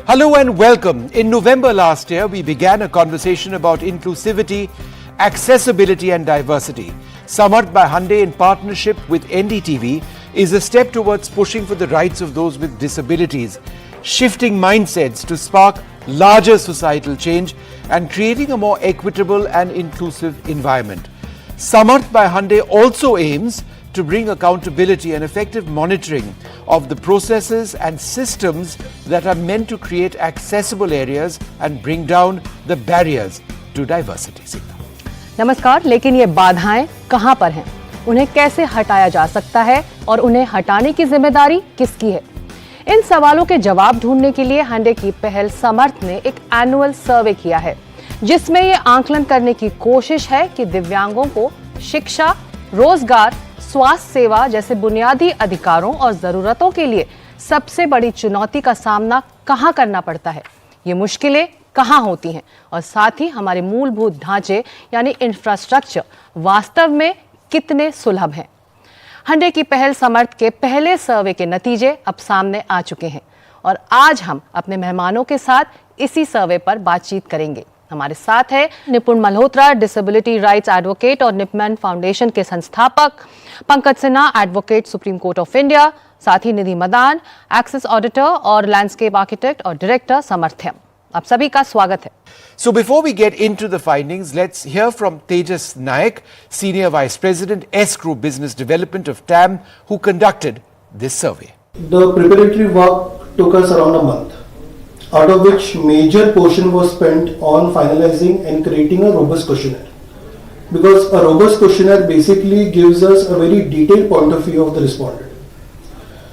Hello and welcome. In November last year, we began a conversation about inclusivity, accessibility and diversity. Samarth by Hyundai in partnership with NDTV is a step towards pushing for the rights of those with disabilities, shifting mindsets to spark larger societal change and creating a more equitable and inclusive environment. Samarth by Hyundai also aims to bring accountability and effective monitoring of the processes and systems that are meant to create accessible areas and bring down the barriers to diversity. नमस्कार, लेकिन ये बाधाएं कहां पर हैं? उन्हें कैसे हटाया जा सकता है और उन्हें हटाने की जिम्मेदारी किसकी है? इन सवालों के जवाब ढूंढने के लिए Hyundai की पहल समर्थ ने एक एनुअल सर्वे किया है, जिसमें ये आंकलन करने की कोशिश है कि दिव्यांगों को शिक्षा, रोजगार, स्वास्थ्य सेवा जैसे बुनियादी अधिकारों और जरूरतों के लिए सबसे बड़ी चुनौती का सामना कहां करना पड़ता है, ये मुश्किलें कहां होती हैं और साथ ही हमारे मूलभूत ढांचे यानी इंफ्रास्ट्रक्चर वास्तव में कितने सुलभ हैं। Hyundai की पहल समर्थ के पहले सर्वे के नतीजे अब सामने आ चुके हैं और आज हम अपने मेहमानों के साथ इसी सर्वे पर बातचीत करेंगे। हमारे साथ है निपुण मल्होत्रा, डिसेबिलिटी राइट्स एडवोकेट और निपमैन फाउंडेशन के संस्थापक, Pankaj Sinha, advocate, supreme court of India, साथ ही निधि मदान, एक्सेस ऑडिटर और लैंडस्केप आर्किटेक्ट और डायरेक्टर समर्थ्यम। आप सभी का स्वागत है। So before we get into the findings, let's hear from Tejas Naik, Senior Vice President, S Group Business Development of TAM, who conducted this survey. The preparatory work took us around a month, out of which major portion was spent on finalizing and creating a robust questionnaire. Because a robust questionnaire basically gives us a very detailed point of view of the respondent.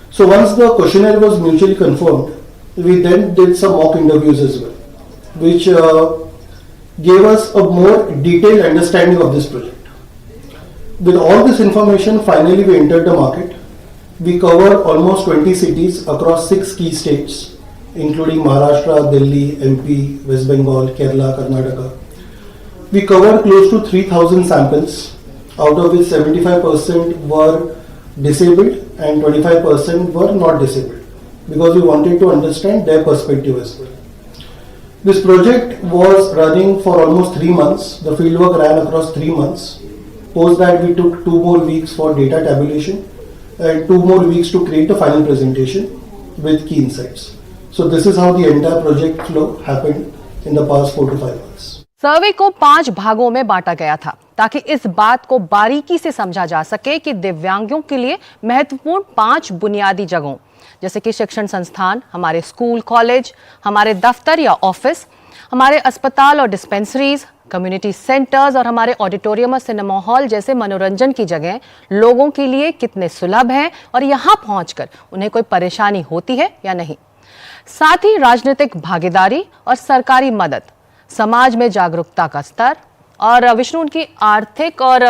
So once the questionnaire was mutually confirmed, we then did some mock interviews as well, which gave us a more detailed understanding of this project. With all this information, finally we entered the market. We covered almost 20 cities across 6 key states, including Maharashtra, Delhi, MP, West Bengal, Kerala, Karnataka. We covered close to 3,000 samples, out of which 75% were disabled and 25% were not disabled, because we wanted to understand their perspective as well. This project was running for almost 3 months. The fieldwork ran across 3 months. Post that, we took 2 more weeks for data tabulation and 2 more weeks to create a final presentation with key insights. So this is how the entire project flow happened in the past 4 to 5 months. सर्वे को 5 भागों में बांटा गया था ताकि इस बात को बारीकी से समझा जा सके कि दिव्यांगों के लिए महत्वपूर्ण 5 बुनियादी जगहों जैसे कि शिक्षण संस्थान, हमारे स्कूल, कॉलेज, हमारे दफ्तर या ऑफिस, हमारे अस्पताल और डिस्पेंसरीज, कम्युनिटी सेंटर्स और हमारे ऑडिटोरियम और सिनेमा हॉल जैसे मनोरंजन की जगह लोगों के लिए कितने सुलभ हैं और यहाँ पहुंचकर उन्हें कोई परेशानी होती है या नहीं। साथ ही राजनीतिक भागीदारी और सरकारी मदद, समाज में जागरूकता का स्तर और विष्णु उनकी आर्थिक और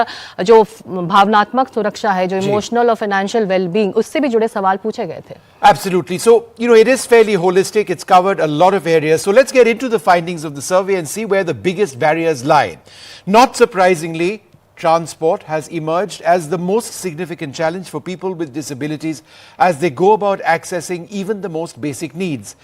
जो भावनात्मक सुरक्षा है, जो इमोशनल और फाइनेंशियल वेलबींग, उससे भी जुड़े सवाल पूछे गए थे। Absolutely. So, it is fairly holistic. It's covered a lot of areas. So let's get into the findings of the survey and see where the biggest barriers lie. Not surprisingly, transport has emerged as the most significant challenge for people with disabilities as they go about accessing even the most basic needs.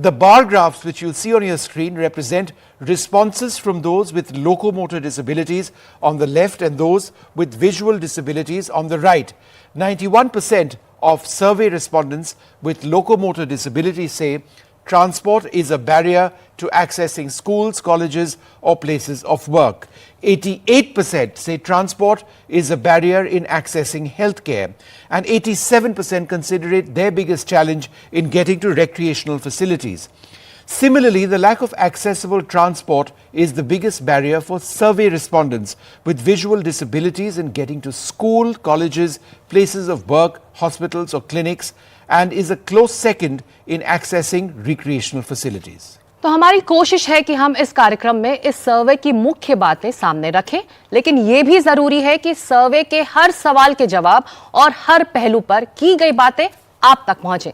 The bar graphs which you'll see on your screen represent responses from those with locomotor disabilities on the left and those with visual disabilities on the right. 91% of survey respondents with locomotor disabilities say transport is a barrier to accessing schools, colleges or places of work. 88% say transport is a barrier in accessing healthcare, and 87% consider it their biggest challenge in getting to recreational facilities. Similarly, the lack of accessible transport is the biggest barrier for survey respondents with visual disabilities in getting to school, colleges, places of work, hospitals or clinics, and is a close second in accessing recreational facilities. तो हमारी कोशिश है कि हम इस कार्यक्रम में इस सर्वे की मुख्य बातें सामने रखें, लेकिन ये भी जरूरी है कि सर्वे के हर सवाल के जवाब और हर पहलू पर की गई बातें आप तक पहुंचे।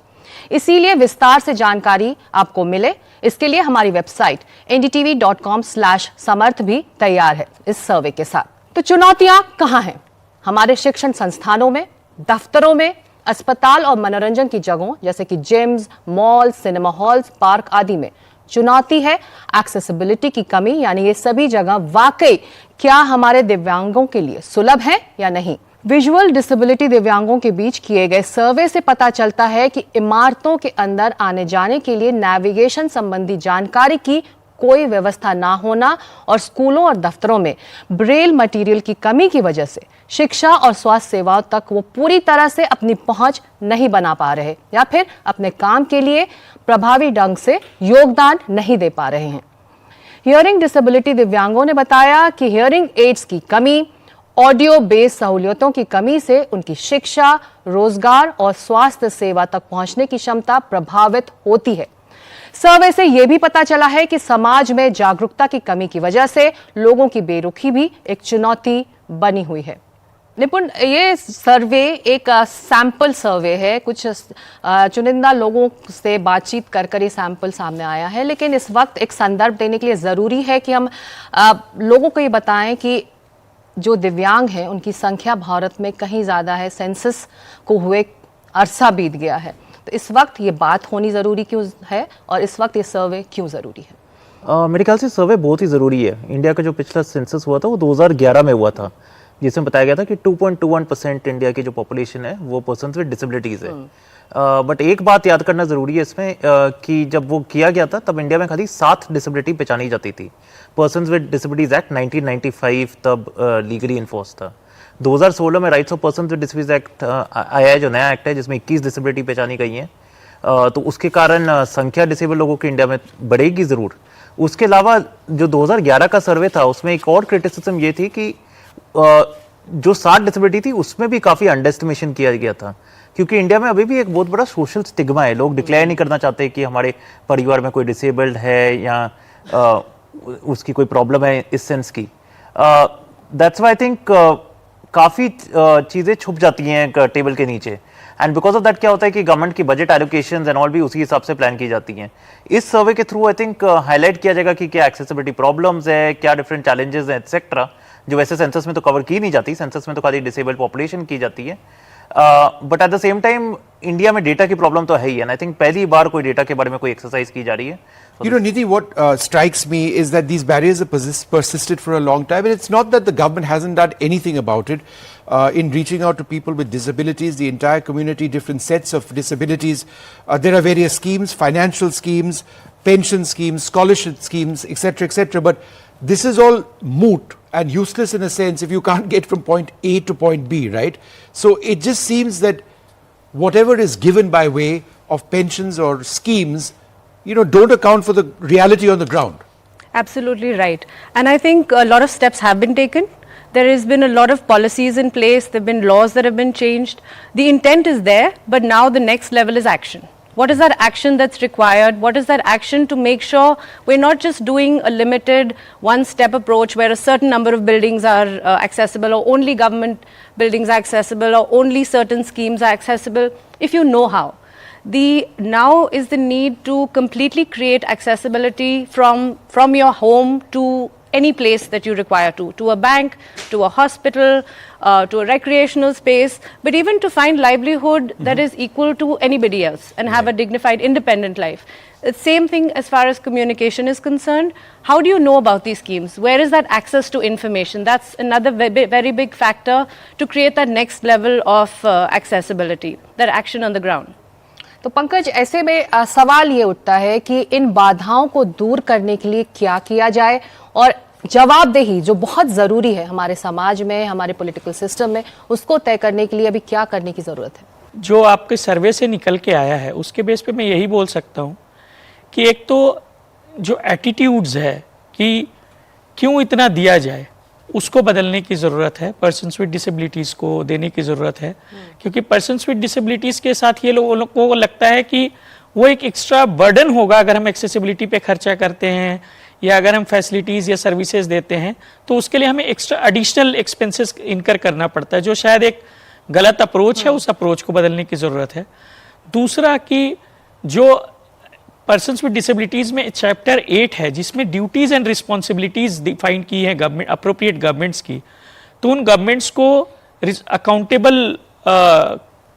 इसीलिए विस्तार से जानकारी आपको मिले, इसके लिए हमारी वेबसाइट ndtv.com/samarth भी तैयार है इस सर्वे के साथ। तो चुनौतियां कहां हैं? हमारे शिक्षण संस्थानों में, दफ्तरों में, अस्पताल और मनोरंजन की जगहों जैसे कि gyms, mall, cinema halls, park आदि में चुनौती है एक्सेसिबिलिटी की कमी, यानी ये सभी जगह वाकई क्या हमारे दिव्यांगों के लिए सुलभ है या नहीं। विजुअल डिसेबिलिटी दिव्यांगों के बीच किए गए सर्वे से पता चलता है कि इमारतों के अंदर आने जाने के लिए नेविगेशन संबंधी जानकारी की कोई व्यवस्था ना होना और स्कूलों और दफ्तरों में ब्रेल मटेरियल की कमी की वजह से शिक्षा और स्वास्थ्य सेवाओं तक वो पूरी तरह से अपनी पहुंच नहीं बना पा रहे या फिर अपने काम के लिए प्रभावी ढंग से योगदान नहीं दे पा रहे हैं। हियरिंग डिसेबिलिटी दिव्यांगों ने बताया कि हियरिंग एड्स की कमी, ऑडियो बेस्ड सहूलियतों की कमी से उनकी शिक्षा, रोजगार और स्वास्थ्य सेवा तक पहुंचने की क्षमता प्रभावित होती है। सर्वे से यह भी पता चला है कि समाज में जागरूकता की कमी की वजह से लोगों की बेरुखी भी एक चुनौती बनी हुई है। निपुण, ये सर्वे एक सैंपल सर्वे है, कुछ चुनिंदा लोगों से बातचीत कर ये सैंपल सामने आया है, लेकिन इस वक्त एक संदर्भ देने के लिए ज़रूरी है कि हम लोगों को ये बताएं कि जो दिव्यांग हैं उनकी संख्या भारत में कहीं ज़्यादा है, सेंसस को हुए अरसा बीत गया है, तो इस वक्त ये बात होनी ज़रूरी क्यों है और इस वक्त ये सर्वे क्यों ज़रूरी है? मेरे ख्याल से सर्वे बहुत ही ज़रूरी है। इंडिया का जो पिछला सेंसस हुआ था वो 2011 में हुआ था, जिसमें बताया गया था कि 2.21% इंडिया की जो पॉपुलेशन है वो पर्सन्स विद डिसेबिलिटीज़ है। बट एक बात याद करना ज़रूरी है इसमें कि जब वो किया गया था तब इंडिया में खाली 7 डिसेबिलिटी पहचानी जाती थी। पर्सन्स विद डिसेबिलिटीज़ एक्ट 1995 तब लीगली इन्फोर्स था। 2016 में rights of persons with disabilities act आया है, जो नया एक्ट है जिसमें 21 डिसेबिलिटी पहचानी गई हैं। तो उसके कारण संख्या डिसेबल लोगों की इंडिया में बढ़ेगी ज़रूर। उसके अलावा जो 2011 का सर्वे था उसमें एक और क्रिटिसिज्म ये थी कि जो 7 डिसेबिलिटी थी उसमें भी काफ़ी अंडर एस्टिमेशन किया गया था, क्योंकि इंडिया में अभी भी एक बहुत बड़ा सोशल स्टिग्मा है। लोग डिक्लेयर नहीं करना चाहते कि हमारे परिवार में कोई डिसेबल्ड है या उसकी कोई प्रॉब्लम है इस सेंस की। दैट्स व्हाई आई थिंक काफ़ी चीज़ें छुप जाती हैं टेबल के नीचे, एंड बिकॉज ऑफ दैट क्या होता है कि गवर्नमेंट की बजट एलोकेशंस एंड ऑल भी उसी हिसाब से प्लान की जाती हैं। इस सर्वे के थ्रू आई थिंक हाईलाइट किया जाएगा कि क्या एक्सेसिबिलिटी प्रॉब्लम्स है, क्या डिफरेंट चैलेंजेस हैं एक्सेट्रा, जो वैसे सेंसस में तो कवर की नहीं जाती। सेंसस में तो खाली डिसेबल्ड पॉपुलेशन की जाती है, but at the same time India में डेटा की प्रॉब्लम तो है ही, एंड आई थिंक पहली बार कोई डेटा के बारे में कोई एक्सरसाइज की जा रही है। You know, Nidhi, what strikes me is that these barriers have persisted for a long time, and it's not that the government hasn't done anything about it in reaching out to people with disabilities, the entire community, different sets of disabilities. There are various schemes, financial schemes, pension schemes, scholarship schemes, etc., but this is all moot and useless in a sense if you can't get from point A to point B, right? So it just seems that whatever is given by way of pensions or schemes, you know, don't account for the reality on the ground. Absolutely right. And I think a lot of steps have been taken. There has been a lot of policies in place. There have been laws that have been changed. The intent is there, but now the next level is action. What is that action that's required? What is that action to make sure we're not just doing a limited one-step approach where a certain number of buildings are accessible, or only government buildings are accessible, or only certain schemes are accessible, if you know how. Now is the need to completely create accessibility from your home to any place that you require to a bank, to a hospital, to a recreational space, but even to find livelihood that is equal to anybody else and have a dignified, independent life. The same thing as far as communication is concerned. How do you know about these schemes? Where is that access to information? That's another very big factor to create that next level of accessibility, that action on the ground. तो पंकज, ऐसे में सवाल ये उठता है कि इन बाधाओं को दूर करने के लिए क्या किया जाए, और जवाबदेही जो बहुत ज़रूरी है हमारे समाज में, हमारे पॉलिटिकल सिस्टम में, उसको तय करने के लिए अभी क्या करने की ज़रूरत है? जो आपके सर्वे से निकल के आया है उसके बेस पे मैं यही बोल सकता हूँ कि एक तो जो एटीट्यूड्स है कि क्यों इतना दिया जाए, उसको बदलने की ज़रूरत है। पर्सन्स विद डिसेबिलिटीज़ को देने की ज़रूरत है, क्योंकि पर्सन्स विद डिसेबिलिटीज़ के साथ ये लोगों को लगता है कि वो एक एक्स्ट्रा बर्डन होगा अगर हम एक्सेसिबिलिटी पे खर्चा करते हैं या अगर हम फैसिलिटीज़ या सर्विसेज देते हैं, तो उसके लिए हमें एक्स्ट्रा एडिशनल एक्सपेंसेस इनकर करना पड़ता है, जो शायद एक गलत अप्रोच है। उस अप्रोच को बदलने की ज़रूरत है। दूसरा कि जो पर्सन्स विद डिसेबिलिटीज़ में चैप्टर 8 है जिसमें ड्यूटीज़ एंड रिस्पॉन्सिबिलिटीज़ डिफाइन की है गवर्नमेंट, अप्रोप्रिएट गवर्नमेंट्स की, तो उन गवर्नमेंट्स को अकाउंटेबल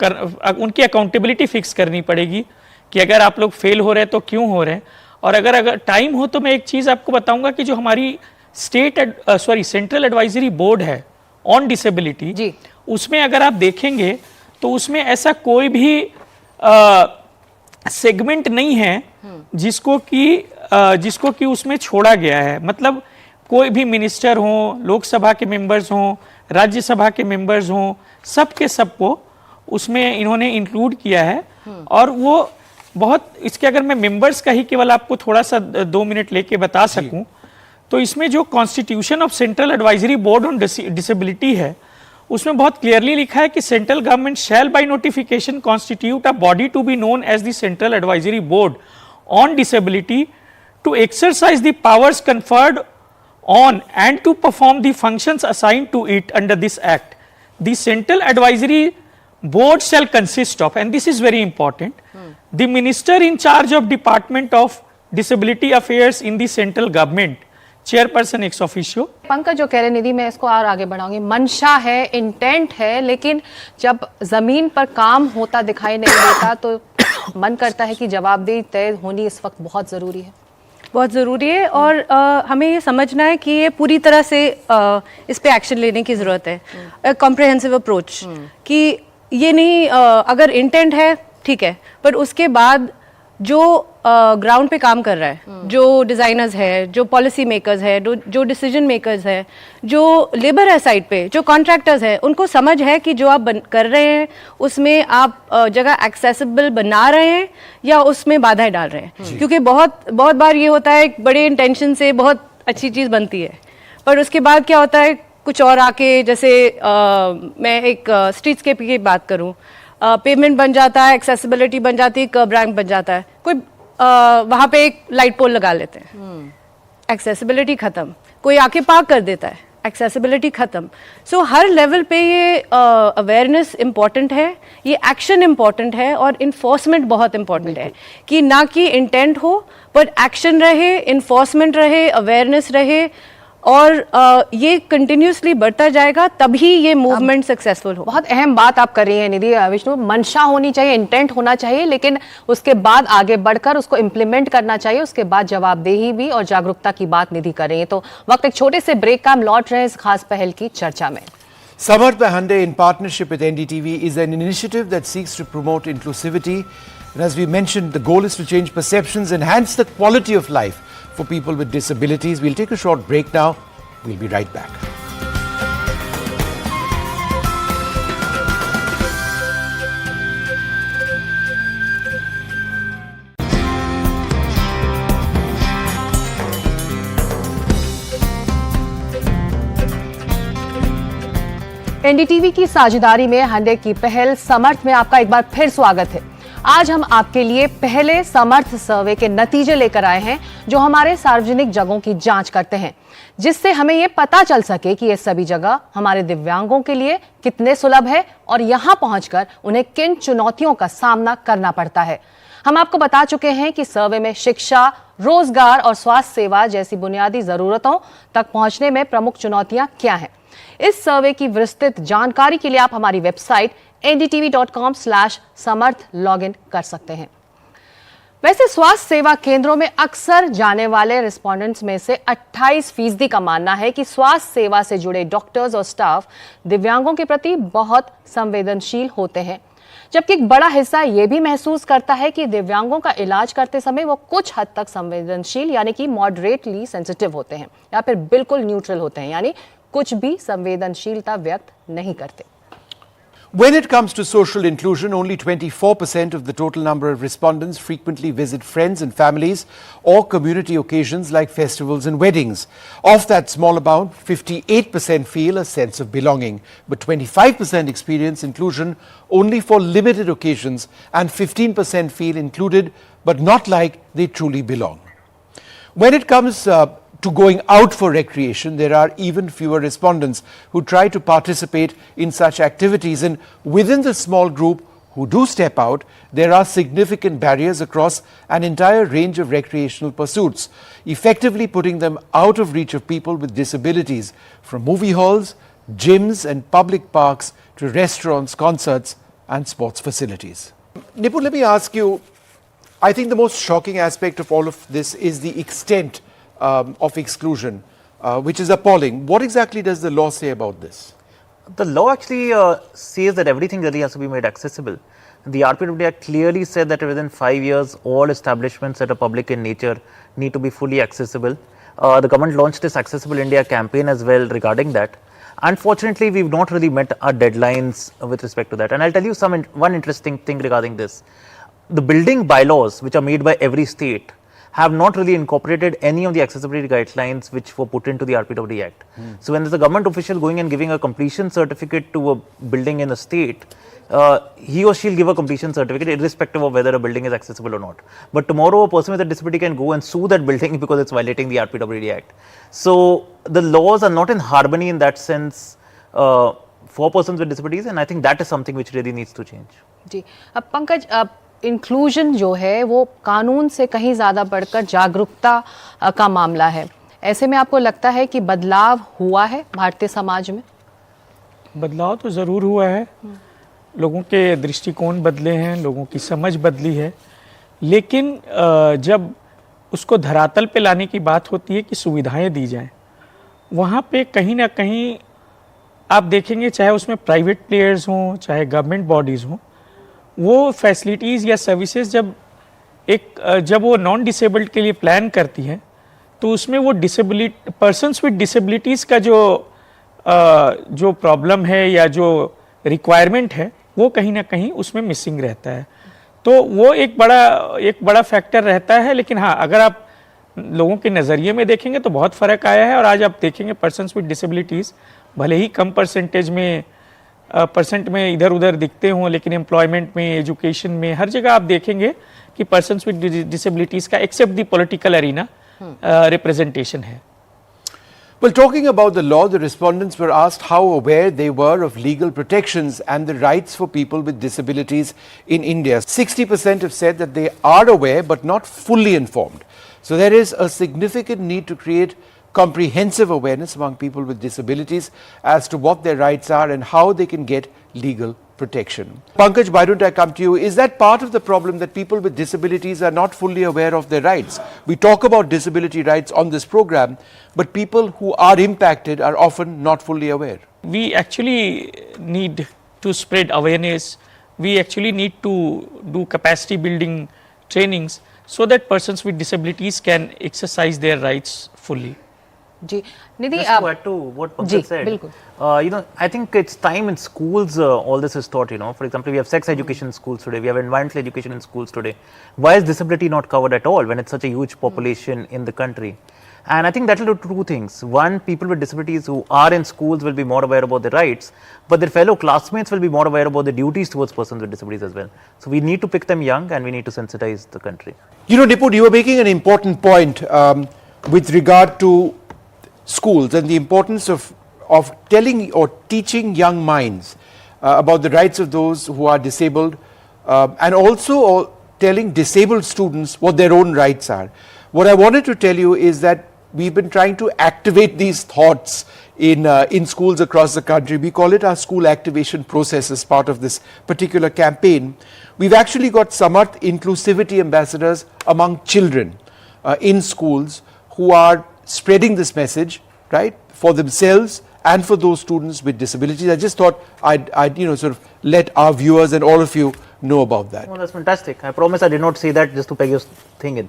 उनकी अकाउंटेबिलिटी फिक्स करनी पड़ेगी कि अगर आप लोग फेल हो रहे हैं तो क्यों हो रहे हैं। और अगर टाइम हो तो मैं एक चीज़ आपको बताऊंगा कि जो हमारी सेंट्रल एडवाइजरी बोर्ड है ऑन डिसेबिलिटी जी, उसमें अगर आप देखेंगे तो उसमें ऐसा कोई भी सेगमेंट नहीं है जिसको कि उसमें छोड़ा गया है। मतलब कोई भी मिनिस्टर हो, लोकसभा के मेंबर्स हों, राज्यसभा के मेंबर्स हों, सबके सबको उसमें इन्होंने इंक्लूड किया है। और वो बहुत, इसके अगर मैं मेंबर्स का ही केवल आपको थोड़ा सा 2 मिनट लेके बता सकूं तो इसमें जो constitution of central advisory board on disability है उसमें बहुत क्लियरली लिखा है कि central government shall by notification constitute a body to be known as the central advisory board on disability to exercise the powers conferred on and to perform the functions assigned to it under this act. The central advisory board shall consist of, and this is very important, the minister in charge of Department of Disability Affairs in the central government, chairperson ex officio. Pankaj जो कह रहे निधि, मैं इसको और आगे बढ़ाऊंगी। मंशा है, intent है, लेकिन जब जमीन पर काम होता दिखाई नहीं देता तो मन करता है कि जवाबदेही तय होनी इस वक्त बहुत जरूरी है। बहुत ज़रूरी है और हमें ये समझना है कि ये पूरी तरह से इस पे एक्शन लेने की ज़रूरत है, कॉम्प्रिहेंसिव अप्रोच, कि ये नहीं अगर इंटेंट है ठीक है, पर उसके बाद जो ग्राउंड पे काम कर रहा है, जो डिज़ाइनर्स है, जो पॉलिसी मेकर्स है, जो डिसीजन मेकर्स है, जो लेबर है साइड पे, जो कॉन्ट्रैक्टर्स है, उनको समझ है कि जो आप कर रहे हैं उसमें आप जगह एक्सेसिबल बना रहे हैं या उसमें बाधाएं डाल रहे हैं। क्योंकि बहुत बार ये होता है बड़े इंटेंशन से बहुत अच्छी चीज़ बनती है पर उसके बाद क्या होता है कुछ और आके, जैसे मैं एक स्ट्रीट्सकेप की बात करूँ, पेमेंट बन जाता है, एक्सेसिबिलिटी बन जाती है, कर्ब रैंप बन जाता है, कोई वहाँ पे एक लाइट पोल लगा लेते हैं, एक्सेसिबिलिटी खत्म, कोई आके पार्क कर देता है, एक्सेसिबिलिटी खत्म। सो हर लेवल पे ये अवेयरनेस इम्पॉर्टेंट है, ये एक्शन इम्पॉर्टेंट है और इन्फोर्समेंट बहुत इम्पॉर्टेंट है कि ना कि इंटेंट हो पर एक्शन रहे, इन्फोर्समेंट रहे, अवेयरनेस रहे और ये कंटिन्यूसली बढ़ता जाएगा, तभी ये मूवमेंट सक्सेसफुल हो। बहुत अहम बात आप कर रही हैं निधि। विष्णु, मंशा होनी चाहिए, इंटेंट होना चाहिए, लेकिन उसके बाद आगे बढ़कर उसको इम्प्लीमेंट करना चाहिए, उसके बाद जवाबदेही भी और जागरूकता की बात निधि कर रही है। तो वक्त एक छोटे से ब्रेक का, हम लौट रहे हैं इस खास पहल की चर्चा में। Samarth by Hyundai in partnership with NDTV is an initiative that seeks to promote inclusivity. And as we mentioned, the goal is to change perceptions, enhance the quality of life for people with disabilities. We'll take a short break now. We'll be right back. NDTV की साझेदारी में हांडे की पहल समर्थ में आपका एक बार फिर स्वागत है। आज हम आपके लिए पहले समर्थ सर्वे के नतीजे लेकर आए हैं जो हमारे सार्वजनिक जगहों की जांच करते हैं, जिससे हमें यह पता चल सके कि ये सभी जगह हमारे दिव्यांगों के लिए कितने सुलभ है और यहां पहुंचकर उन्हें किन चुनौतियों का सामना करना पड़ता है। हम आपको बता चुके हैं कि सर्वे में शिक्षा, रोजगार और स्वास्थ्य सेवा जैसी बुनियादी जरूरतों तक पहुंचने में प्रमुख चुनौतियां क्या हैं। इस सर्वे की विस्तृत जानकारी के लिए आप हमारी वेबसाइट ndtv.com/samarth लॉगिन कर सकते हैं। वैसे स्वास्थ्य सेवा केंद्रों में अक्सर जाने वाले रिस्पोंडेंट्स में से 28% का मानना है कि स्वास्थ्य सेवा से जुड़े डॉक्टर्स और स्टाफ दिव्यांगों के प्रति बहुत संवेदनशील होते हैं, जबकि एक बड़ा हिस्सा यह भी महसूस करता है कि दिव्यांगों का इलाज करते समय वो कुछ हद तक संवेदनशील यानी कि मॉडरेटली सेंसिटिव होते हैं या फिर बिल्कुल न्यूट्रल होते हैं, यानी कुछ भी संवेदनशीलता व्यक्त नहीं करते। When it comes to social inclusion, only 24% of the total number of respondents frequently visit friends and families or community occasions like festivals and weddings. Of that small amount, 58% feel a sense of belonging, but 25% experience inclusion only for limited occasions, and 15% feel included but not like they truly belong. When it comes to going out for recreation, there are even fewer respondents who try to participate in such activities, and within the small group who do step out, there are significant barriers across an entire range of recreational pursuits, effectively putting them out of reach of people with disabilities, from movie halls, gyms and public parks to restaurants, concerts and sports facilities. Nipun, let me ask you, I think the most shocking aspect of all of this is the extent of exclusion, which is appalling. What exactly does the law say about this? The law actually says that everything really has to be made accessible. The RPWD Act clearly said that within 5 years, all establishments that are public in nature need to be fully accessible. The government launched this Accessible India campaign as well regarding that. Unfortunately, we've not really met our deadlines with respect to that. And I'll tell you one interesting thing regarding this. The building bylaws, which are made by every state, have not really incorporated any of the accessibility guidelines which were put into the RPWD Act. So when there's a government official going and giving a completion certificate to a building in a state, he or she will give a completion certificate irrespective of whether a building is accessible or not. But tomorrow a person with a disability can go and sue that building because it's violating the RPWD Act. So the laws are not in harmony in that sense for persons with disabilities, and I think that is something which really needs to change. जी, अब Pankaj, inclusion जो है वो कानून से कहीं ज़्यादा बढ़कर जागरूकता का मामला है. ऐसे में आपको लगता है कि बदलाव हुआ है भारतीय समाज में? बदलाव तो ज़रूर हुआ है. लोगों के दृष्टिकोण बदले हैं, लोगों की समझ बदली है, लेकिन जब उसको धरातल पे लाने की बात होती है कि सुविधाएं दी जाएं, वहाँ पे कहीं ना कहीं आप देखेंगे, चाहे उसमें प्राइवेट प्लेयर्स हों चाहे गवर्नमेंट बॉडीज़ हों, वो फैसिलिटीज़ या सर्विसेज जब वो नॉन डिसेबल्ड के लिए प्लान करती हैं, तो उसमें वो पर्सन्स विद डिसेबिलिटीज़ का जो प्रॉब्लम है या जो रिक्वायरमेंट है वो कहीं ना कहीं उसमें मिसिंग रहता है. तो वो एक बड़ा फैक्टर रहता है. लेकिन हाँ, अगर आप लोगों के नज़रिए में देखेंगे तो बहुत फ़र्क आया है. और आज आप देखेंगे पर्सन्स विद डिसेबिलिटीज़ भले ही कम परसेंट में इधर उधर दिखते हों, लेकिन एम्प्लॉयमेंट में, एजुकेशन में, हर जगह आप देखेंगे कि पर्सन्स विद डिसेबिलिटीज़ का except the political arena representation है. Well, talking about the law, the respondents were asked how aware they were of legal protections and the rights for people with disabilities in India. 60% have said that they are aware but not fully informed. So there is a significant need to create comprehensive awareness among people with disabilities as to what their rights are and how they can get legal protection. Pankaj, why don't I come to you? Is that part of the problem that people with disabilities are not fully aware of their rights? We talk about disability rights on this program, but people who are impacted are often not fully aware. We actually need to spread awareness. We actually need to do capacity building trainings so that persons with disabilities can exercise their rights fully. जी, Nidhi, Just to add to what Pankaj said, I think it's time in schools all this is taught. For example, we have sex education in schools today, we have environmental education in schools today. Why is disability not covered at all when it's such a huge population in the country? And I think that will do two things. One, people with disabilities who are in schools will be more aware about their rights, but their fellow classmates will be more aware about the duties towards persons with disabilities as well. So we need to pick them young and we need to sensitize the country. Nipun, you were making an important point with regard to schools and the importance of telling or teaching young minds about the rights of those who are disabled, and also telling disabled students what their own rights are. What I wanted to tell you is that we've been trying to activate these thoughts in schools across the country. We call it our school activation process as part of this particular campaign. We've actually got Samarth inclusivity ambassadors among children in schools who are spreading this message, right, for themselves and for those students with disabilities. I just thought I'd sort of let our viewers and all of you know about that. Oh, that's fantastic. I promise I did not say that just to peg your thing in.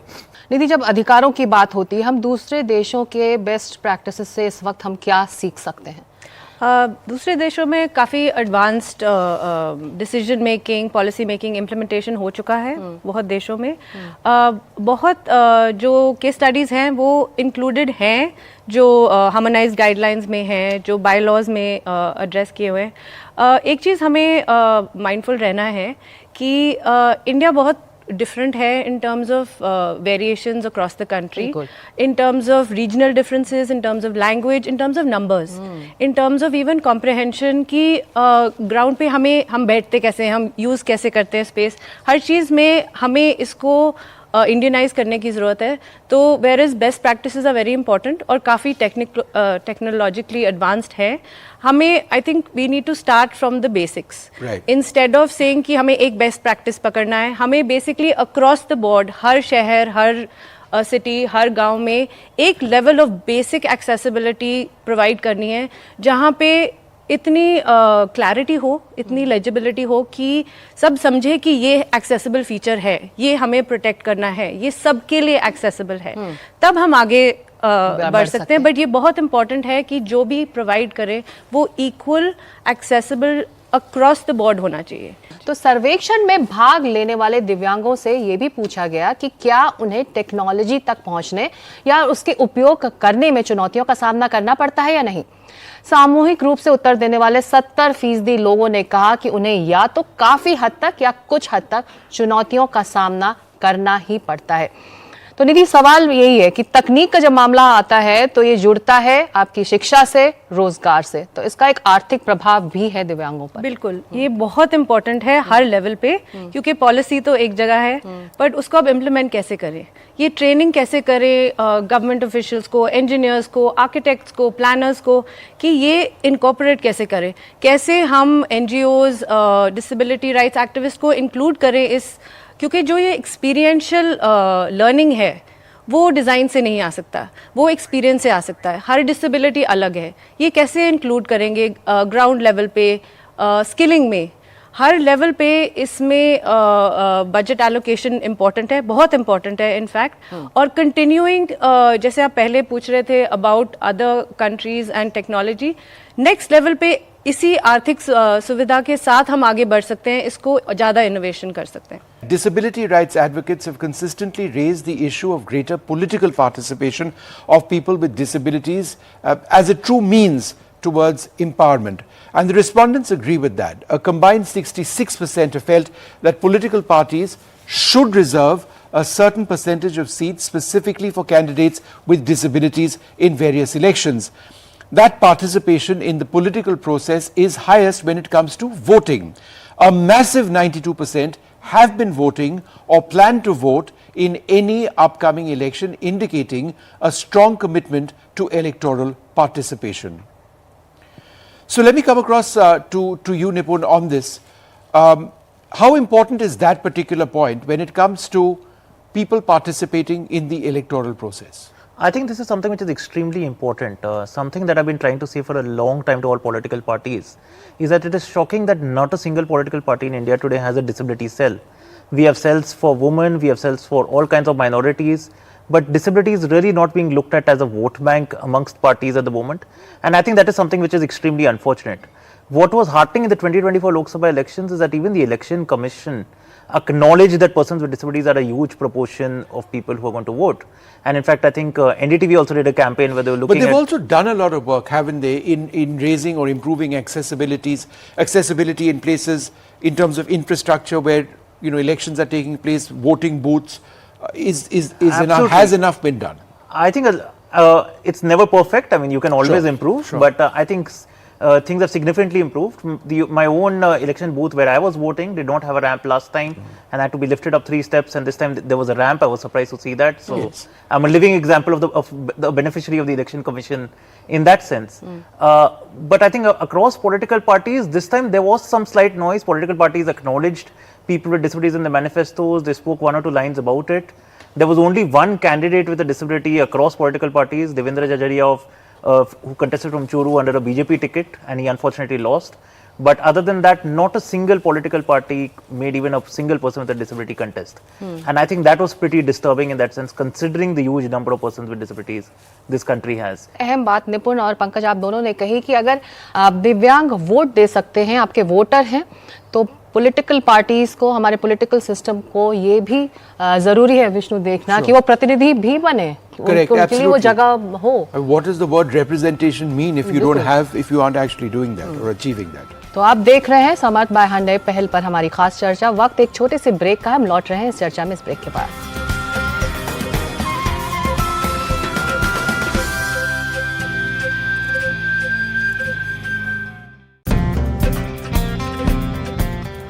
निधि, जब अधिकारों की बात होती है, हम दूसरे देशों के बेस्ट प्रैक्टिसेस से इस वक्त हम क्या सीख सकते हैं? दूसरे देशों में काफ़ी advanced decision making, policy making, implementation हो चुका है बहुत देशों में. बहुत जो केस स्टडीज़ हैं वो इंक्लूडेड हैं, जो हार्मोनाइज्ड गाइडलाइंस में हैं, जो बाय लॉज में एड्रेस किए हुए हैं. एक चीज़ हमें माइंडफुल रहना है कि इंडिया बहुत different है in terms of variations across the country, in terms of regional differences, in terms of language, in terms of numbers, in terms of even comprehension कि ground पे हम बैठते कैसे हैं, हम use कैसे करते हैं space, हर चीज़ में हमें इसको इंडियनाइज करने की ज़रूरत है. तो where is best practices are very important और काफ़ी टेक्नोलॉजिकली एडवांस्ड है. हमें I think we need to start from the basics instead of saying कि हमें एक बेस्ट प्रैक्टिस पकड़ना है. हमें बेसिकली अक्रॉस द बोर्ड हर शहर, हर सिटी, हर गांव में एक level of basic accessibility provide करनी है जहां पे इतनी क्लैरिटी हो, इतनी लेजिबिलिटी हो कि सब समझे कि ये एक्सेसिबल फीचर है, ये हमें प्रोटेक्ट करना है, ये सबके लिए एक्सेसिबल है. तब हम आगे बढ़ सकते हैं. बट ये बहुत इंपॉर्टेंट है कि जो भी प्रोवाइड करे वो equal accessible across the board होना चाहिए. तो सर्वेक्षण में भाग लेने वाले दिव्यांगों से ये भी पूछा गया कि क्या उन्हें टेक्नोलॉजी तक पहुंचने या उसके उपयोग करने में चुनौतियों का सामना करना पड़ता है या नहीं. सामूहिक रूप से उत्तर देने वाले 70% लोगों ने कहा कि उन्हें या तो काफी हद तक या कुछ हद तक चुनौतियों का सामना करना ही पड़ता है. तो निधि, सवाल यही है कि तकनीक का जब मामला आता है तो ये जुड़ता है आपकी शिक्षा से, रोजगार से, तो इसका एक आर्थिक प्रभाव भी है दिव्यांगों पर. बिल्कुल, ये बहुत इंपॉर्टेंट है हर लेवल पे, क्योंकि पॉलिसी तो एक जगह है बट उसको अब इम्प्लीमेंट कैसे करें, ये ट्रेनिंग कैसे करें गवर्नमेंट ऑफिशियल्स को, इंजीनियर्स को, आर्किटेक्ट्स को, प्लानर्स को, कि ये इनकॉर्पोरेट कैसे करें, कैसे हम एनजीओज, डिसेबिलिटी राइट्स एक्टिविस्ट को इंक्लूड करें इस, क्योंकि जो ये एक्सपीरियंशियल लर्निंग है वो डिज़ाइन से नहीं आ सकता, वो एक्सपीरियंस से आ सकता है. हर डिसेबिलिटी अलग है, ये कैसे इंक्लूड करेंगे ग्राउंड लेवल पे, स्किलिंग में, हर लेवल पे. इसमें बजट एलोकेशन इम्पॉर्टेंट है, बहुत इम्पॉर्टेंट है इनफैक्ट. और कंटिन्यूइंग, जैसे आप पहले पूछ रहे थे about other countries and technology, next level पे इसी आर्थिक सुविधा के साथ हम आगे बढ़ सकते हैं, इसको ज़्यादा इनोवेशन कर सकते हैं. Disability rights advocates have consistently raised the issue of greater political participation of people with disabilities as a true means towards empowerment. And the respondents agree with that. A combined 66% have felt that political parties should reserve a certain percentage of seats specifically for candidates with disabilities in various elections. That participation in the political process is highest when it comes to voting. A massive 92% have been voting or plan to vote in any upcoming election, indicating a strong commitment to electoral participation. So let me come across to you, Nipun, on this. How important is that particular point when it comes to people participating in the electoral process? I think this is something which is extremely important. Something that I've been trying to say for a long time to all political parties is that it is shocking that not a single political party in India today has a disability cell. We have cells for women, we have cells for all kinds of minorities, but disability is really not being looked at as a vote bank amongst parties at the moment. And I think that is something which is extremely unfortunate. What was heartening in the 2024 Lok Sabha elections is that even the Election Commission acknowledged that persons with disabilities are a huge proportion of people who are going to vote. And in fact, I think NDTV also did a campaign where they were looking at... But they've also done a lot of work, haven't they, in raising or improving accessibility in places in terms of infrastructure where, you know, elections are taking place, voting booths, has enough been done? I think it's never perfect. I mean, you can always improve, but I think things have significantly improved. My own election booth where I was voting did not have a ramp last time, and I had to be lifted up 3 steps, and this time there was a ramp. I was surprised to see that. So yes. I'm a living example of the beneficiary of the Election Commission in that sense. But I think across political parties, this time there was some slight noise. Political parties acknowledged people with disabilities in the manifestos. They spoke 1 or 2 lines about it. There was only one candidate with a disability across political parties, Devendra Jajaria who contested from Churu under a BJP ticket, and he unfortunately lost. But other than that, not a single political party made even a single person with a disability contest. And I think that was pretty disturbing in that sense, considering the huge number of persons with disabilities this country has. अहम बात निपुण और पंकज आप दोनों ने कही कि अगर आप दिव्यांग वोट दे सकते हैं, आपके वोटर हैं, तो पॉलिटिकल पार्टीज को, हमारे पॉलिटिकल सिस्टम को ये भी जरूरी है विष्णु देखना कि वो प्रतिनिधि भी बने, उनके लिए वो जगह हो. What does the word representation mean if you aren't actually doing that or achieving that? तो आप देख रहे हैं समर्थ बाय हांडे पहल पर हमारी खास चर्चा. वक्त एक छोटे से ब्रेक का है, हम लौट रहे हैं इस चर्चा में इस ब्रेक के बाद.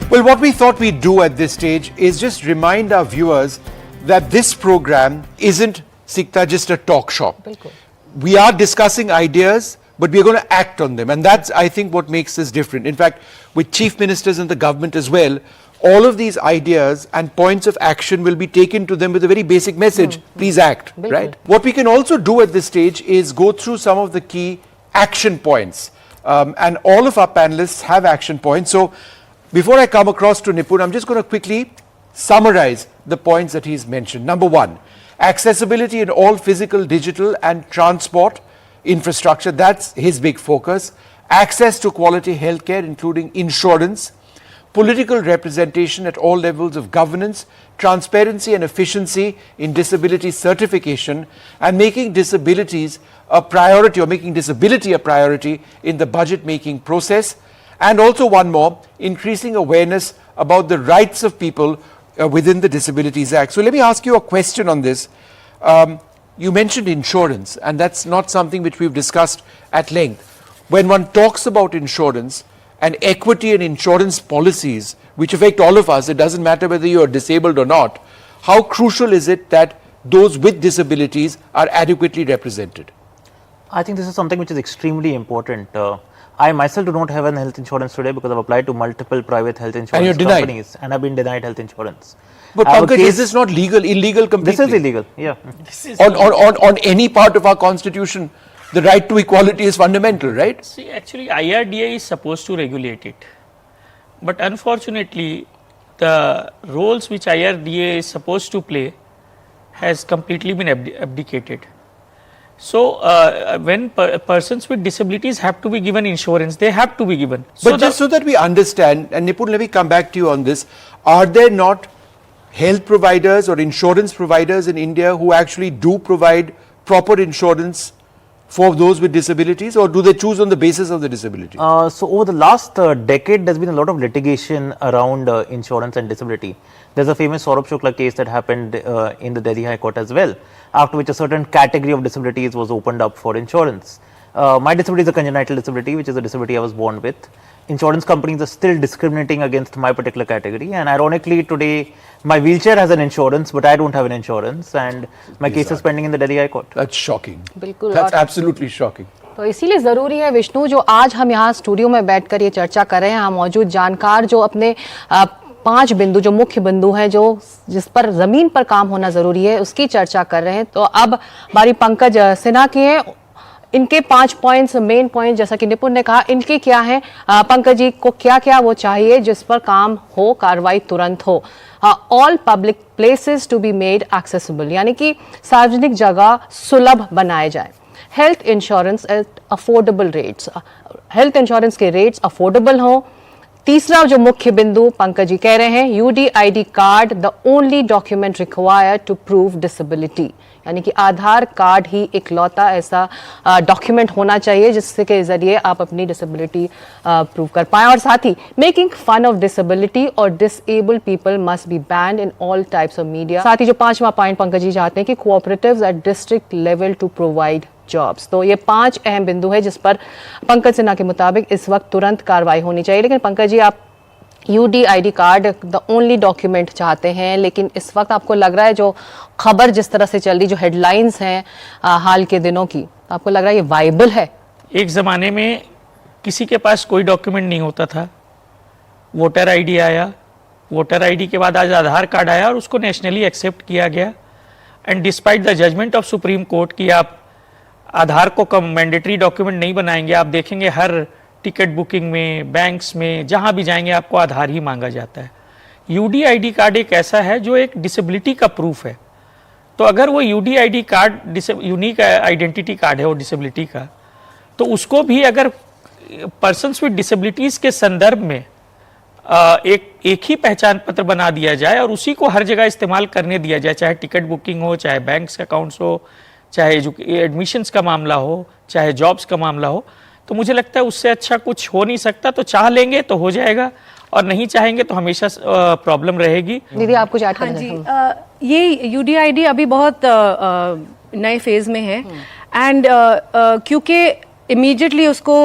Well, what we thought we'd do at this stage is just remind our viewers that this program isn't, Sikta, just a talk shop. We are discussing ideas, but we are going to act on them. And that's, I think, what makes this different. In fact, with chief ministers and the government as well, all of these ideas and points of action will be taken to them with a very basic message. Please act, right? What we can also do at this stage is go through some of the key action points. And all of our panelists have action points. So before I come across to Nipun, I'm just going to quickly summarize the points that he's mentioned. Number one, accessibility in all physical, digital and transport infrastructure. That's his big focus. Access to quality healthcare, including insurance, political representation at all levels of governance, transparency and efficiency in disability certification, and making disabilities a priority, or making disability a priority in the budget making process. And also one more, increasing awareness about the rights of people within the Disabilities Act. So let me ask you a question on this. You mentioned insurance, and that's not something which we've discussed at length. When one talks about insurance and equity and insurance policies, which affect all of us, it doesn't matter whether you are disabled or not, how crucial is it that those with disabilities are adequately represented? I think this is something which is extremely important. I myself do not have an health insurance today because I've applied to multiple private health insurance companies and I've been denied health insurance. But Pankaj, is this not legal, illegal completely? This is illegal, yeah. On any part of our constitution, the right to equality is fundamental, right? See, actually IRDA is supposed to regulate it. But unfortunately, the roles which IRDA is supposed to play has completely been abdicated. So, when persons with disabilities have to be given insurance, they have to be given. But just so that we understand, and Nipun, let me come back to you on this, are there not health providers or insurance providers in India who actually do provide proper insurance for those with disabilities, or do they choose on the basis of the disability? So over the last decade, there's been a lot of litigation around insurance and disability. There's a famous Saurabh Shukla case that happened in the Delhi High Court as well, after which a certain category of disabilities was opened up for insurance. My disability is a congenital disability, which is a disability I was born with. Insurance companies are still discriminating against my particular category, and ironically today my wheelchair has an insurance but I don't have an insurance, and my case is pending in the Delhi High Court. That's shocking. बिल्कुल, That's absolutely shocking. तो इसीलिए ज़रूरी है विष्णु, जो आज हम यहाँ studio में बैठकर ये चर्चा कर रहे हैं, हम मौजूद जानकार जो अपने 5 बिंदु, जो मुख्य बिंदु हैं, जो जिस पर ज़मीन पर काम होना ज़रूरी है, उसकी चर्चा कर रहे हैं. तो अब बारी पंकज सिन्हा की है. इनके 5 पॉइंट्स, मेन पॉइंट, जैसा कि निपुण ने कहा, इनके क्या हैं? पंकज जी को क्या क्या वो चाहिए जिस पर काम हो, कार्रवाई तुरंत हो? All public places to be made accessible, यानी कि सार्वजनिक जगह सुलभ बनाए जाए. Health insurance at affordable rates, health insurance के रेट्स अफोर्डेबल हों. तीसरा जो मुख्य बिंदु पंकज जी कह रहे हैं, UDID card the only document required to prove disability, यानी कि आधार कार्ड ही इकलौता ऐसा डॉक्यूमेंट होना चाहिए जिससे के जरिए आप अपनी डिसेबिलिटी प्रूव कर पाएं. और साथ ही मेकिंग फन ऑफ डिसेबिलिटी और disabled people must be band in all types of media. साथ ही जो 5वां पॉइंट पंकज जी चाहते हैं कि cooperatives at district level to provide jobs. तो ये 5 अहम बिंदु है जिस पर पंकज सिन्हा के मुताबिक इस वक्त तुरंत कार्रवाई होनी चाहिए. लेकिन पंकज जी, आप UDID card the only document चाहते हैं, लेकिन इस वक्त आपको लग रहा है जो खबर जिस तरह से चल रही, जो हेडलाइंस हैं हाल के दिनों की, आपको लग रहा है ये वाइबल है? एक ज़माने में किसी के पास कोई डॉक्यूमेंट नहीं होता था, वोटर आईडी आया, वोटर आईडी के बाद आज आधार कार्ड आया और उसको नेशनली एक्सेप्ट किया गया. And despite the judgement of supreme court कि आप आधार को मैंडेटरी डॉक्यूमेंट नहीं बनाएंगे, आप देखेंगे हर टिकट बुकिंग में, बैंक्स में, जहां भी जाएंगे आपको आधार ही मांगा जाता है. यूडीआईडी कार्ड एक ऐसा है जो एक डिसेबिलिटी का प्रूफ है. तो अगर वो UDID card unique identity card है वो डिसेबिलिटी का, तो उसको भी अगर पर्सन्स विद डिसेबिलिटीज के संदर्भ में एक ही पहचान पत्र बना दिया जाए और उसी को हर जगह इस्तेमाल करने दिया जाए, चाहे टिकट बुकिंग हो, चाहे बैंक्स अकाउंट्स हो, चाहे एडमिशन्स का मामला हो, चाहे जॉब्स का मामला हो, तो मुझे लगता है उससे अच्छा कुछ हो नहीं सकता. तो चाह लेंगे तो हो जाएगा और नहीं चाहेंगे तो हमेशा प्रॉब्लम रहेगी. दीदी आप कुछ ऐड करना हाँ जी, ये यूडीआईडी अभी बहुत नए फेज में है. एंड क्योंकि इमीडिएटली उसको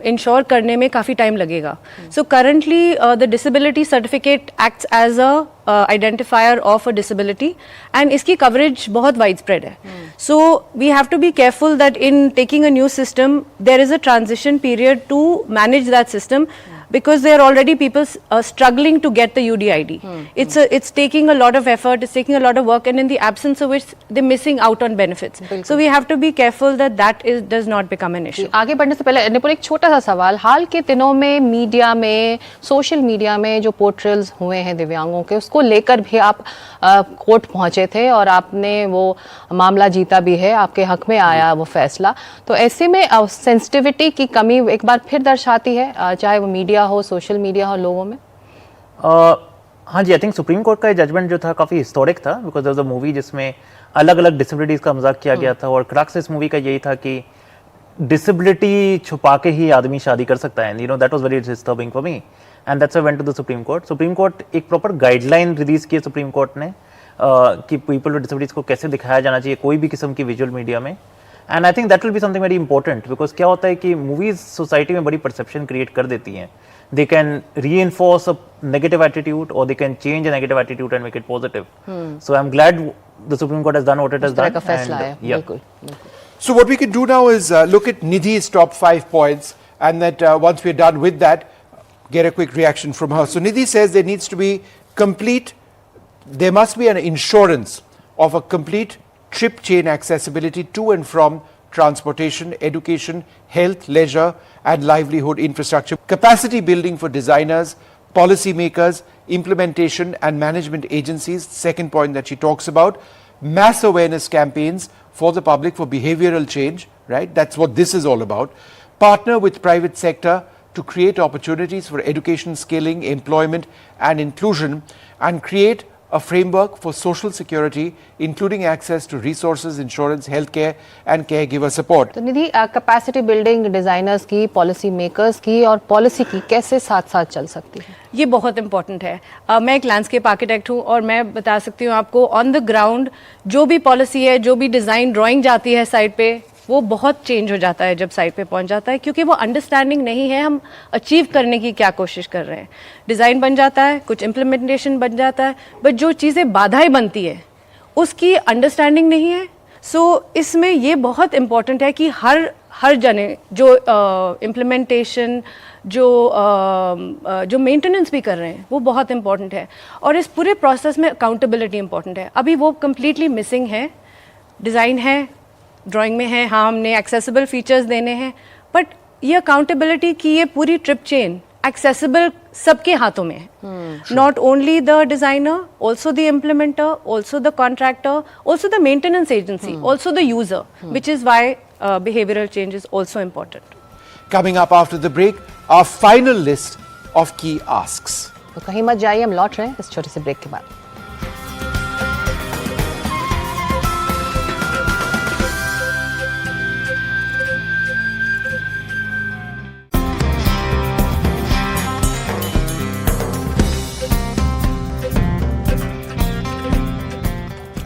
इंश्योर करने में काफ़ी टाइम लगेगा. So currently the disability certificate acts as a identifier of a disability and इसकी कवरेज बहुत वाइड स्प्रेड है. So we have to be careful that in taking a new system there is a transition period to manage that system, because there are already people struggling to get the UDID. It's taking a lot of effort, it's taking a lot of work, and in the absence of which they're missing out on benefits. So we have to be careful that does not become an issue. आगे बढ़ने से पहले निपुण एक छोटा सा सवाल, हाल के दिनों में मीडिया में, सोशल मीडिया में जो पोर्ट्रेल्स हुए हैं दिव्यांगों के, उसको लेकर भी आप कोर्ट पहुंचे थे और आपने वो मामला जीता भी है, आपके हक में आया वो फैसला. तो ऐसे में सेंसिटिविटी की कमी एक बार फिर दर्शाती है, चाहे वो मीडिया हो, सोशल मीडिया हो, लोगों में. हाँ जी, आई थिंक सुप्रीम कोर्ट का जजमेंट जो था काफ़ी हिस्टोरिक था, because there was a movie जिसमें अलग अलग डिसेबिलिटीज़ का मजाक किया गया था, और क्रक्स इस मूवी का यही था कि डिसेबिलिटी छुपा के ही आदमी शादी कर सकता है. You know that was very disturbing for me, and that's why I went to the supreme court. Supreme court एक प्रॉपर गाइडलाइन रिलीज की सुप्रीम कोर्ट ने कि पीपल विद डिसेबिलिटीज़ को कैसे दिखाया जाना चाहिए कोई भी किस्म की विजुअल मीडिया में. And I think that will be something very important, because क्या होता है कि मूवीज सोसाइटी में बड़ी परसेप्शन क्रिएट कर देती हैं. They can reinforce a negative attitude, or they can change a negative attitude and make it positive. So I'm glad the Supreme Court has done what it has done. का फैसला है. Yeah. बिल्कुल. So what we can do now is look at Nidhi's top 5 points, and that once we're done with that, get a quick reaction from her. So Nidhi says there needs to be there must be an insurance of a complete trip chain accessibility to and from transportation, education, health, leisure and livelihood infrastructure. Capacity building for designers, policy makers, implementation and management agencies, second point that she talks about. Mass awareness campaigns for the public for behavioral change, right? That's what this is all about. Partner with private sector to create opportunities for education, skilling, employment and inclusion, and create a framework for social security, including access to resources, insurance, healthcare and caregiver support. तो निधि, capacity building designers की, policy makers की और policy की कैसे साथ साथ चल सकती है? ये बहुत इंपॉर्टेंट है. मैं एक लैंडस्केप आर्किटेक्ट हूँ और मैं बता सकती हूँ आपको, ऑन द ग्राउंड जो भी पॉलिसी है, जो भी डिज़ाइन ड्राइंग जाती है साइट पे, वो बहुत चेंज हो जाता है जब साइट पे पहुंच जाता है, क्योंकि वो अंडरस्टैंडिंग नहीं है हम अचीव करने की क्या कोशिश कर रहे हैं. डिज़ाइन बन जाता है, कुछ इम्प्लीमेंटेशन बन जाता है, बट जो चीज़ें बाधाएं बनती है उसकी अंडरस्टैंडिंग नहीं है. सो इसमें ये बहुत इम्पॉर्टेंट है कि हर जने जो इम्प्लीमेंटेशन, जो मेंटेनेंस भी कर रहे हैं, वो बहुत इम्पॉर्टेंट है. और इस पूरे प्रोसेस में अकाउंटेबिलिटी इम्पॉर्टेंट है. अभी वो कम्प्लीटली मिसिंग है. डिज़ाइन है, ड्राइंग में है, हाँ हमने एक्सेसिबल फीचर्स देने हैं, बट ये अकाउंटेबिलिटी की ये पूरी ट्रिप चेन एक्सेसिबल सबके हाथों में है. Not only the designer, also the implementer, also the contractor, also the maintenance agency, also the user, which is why behavioral change is also important. Coming up after the break, our final list of key asks. तो कहीं मत जाइए, हम लौट रहे हैं इस छोटे से ब्रेक के बाद.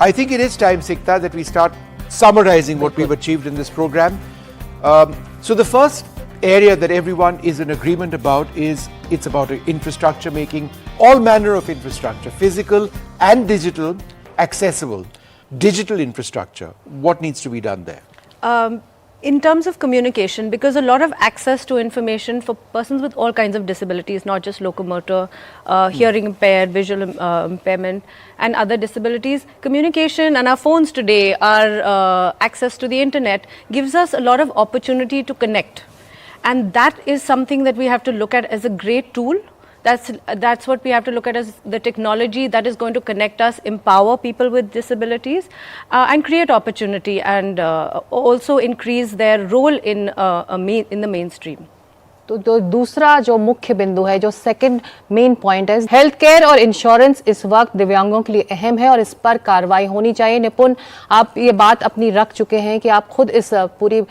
I think it is time, Sikta, that we start summarizing what we've achieved in this program. So the first area that everyone is in agreement about is it's about infrastructure, making all manner of infrastructure, physical and digital, accessible. Digital infrastructure, what needs to be done there? In terms of communication, because a lot of access to information for persons with all kinds of disabilities, not just locomotor, hearing impaired, visual impairment and other disabilities, communication and our phones today, our access to the internet gives us a lot of opportunity to connect, and that is something that we have to look at as a great tool. That's what we have to look at as the technology that is going to connect us, empower people with disabilities, and create opportunity, and also increase their role in the mainstream. तो दूसरा जो मुख्य बिंदु है, जो second main point है, health care और insurance इस वक्त दिव्यांगों के लिए अहम है और इस पर कार्रवाई होनी चाहिए. निपुण, आप ये बात अपनी रख चुके हैं कि आप खुद इस पूरी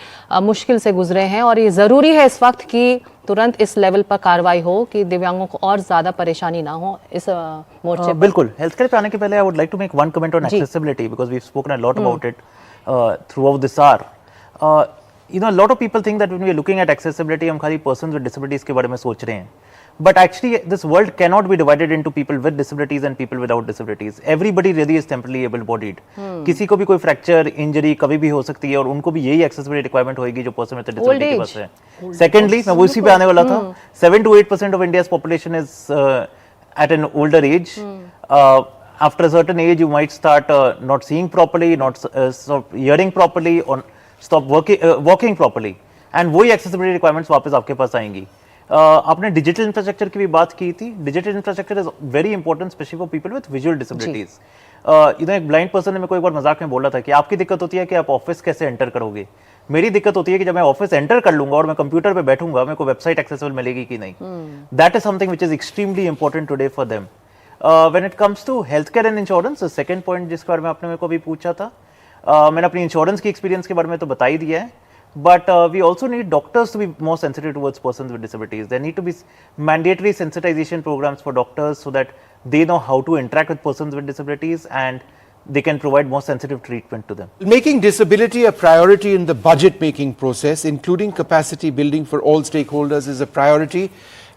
मुश्किल से गुजरे हैं और ये ज़रूरी है इस वक्त कि तुरंत इस लेवल पर कार्रवाई हो कि दिव्यांगों को और ज़्यादा परेशानी ना हो इस मोर्चे पर. बिल्कुल. हेल्थ केयर पे आने के पहले I would like to make one comment on accessibility, because we have spoken a lot about it throughout this hour. You know, a lot of people think that when we are looking at accessibility, हम खाली persons with disabilities के बारे में सोच रहे हैं. But actually, this world cannot be divided into people with disabilities and people without disabilities. Everybody really is temporarily able-bodied. किसी को भी कोई fracture, injury कभी भी हो सकती है और उनको भी यही accessibility requirement होगी जो person with disability के पास है. Secondly, मैं वो इसी पे आने वाला था. 7 to 8% of India's population is at an older age. After a certain age, you might start not seeing properly, not stop hearing properly, or stop walking properly. And वही accessibility requirements वापस आपके पास आएंगी. आपने डिजिटल इंफ्रास्ट्रक्चर की भी बात की थी. Digital infrastructure is very important specially for people with visual disabilities. एक ब्लाइंड पर्सन ने मेरे को एक बार मजाक में बोला था कि आपकी दिक्कत होती है कि आप ऑफिस कैसे एंटर करोगे. मेरी दिक्कत होती है कि जब मैं ऑफिस एंटर कर लूंगा और मैं कंप्यूटर पे बैठूंगा मेरे को वेबसाइट एक्सेसिबल मिलेगी कि नहीं. That is something which is extremely important today for them. When it comes to health care and insurance, second point जिसके बारे में आपने मेरे को भी पूछा था, मैंने अपनी इंश्योरेंस की एक्सपीरियंस के बारे में तो बता ही दिया है. But we also need doctors to be more sensitive towards persons with disabilities. There need to be mandatory sensitization programs for doctors so that they know how to interact with persons with disabilities and they can provide more sensitive treatment to them. Making disability a priority in the budget making process, including capacity building for all stakeholders, is a priority,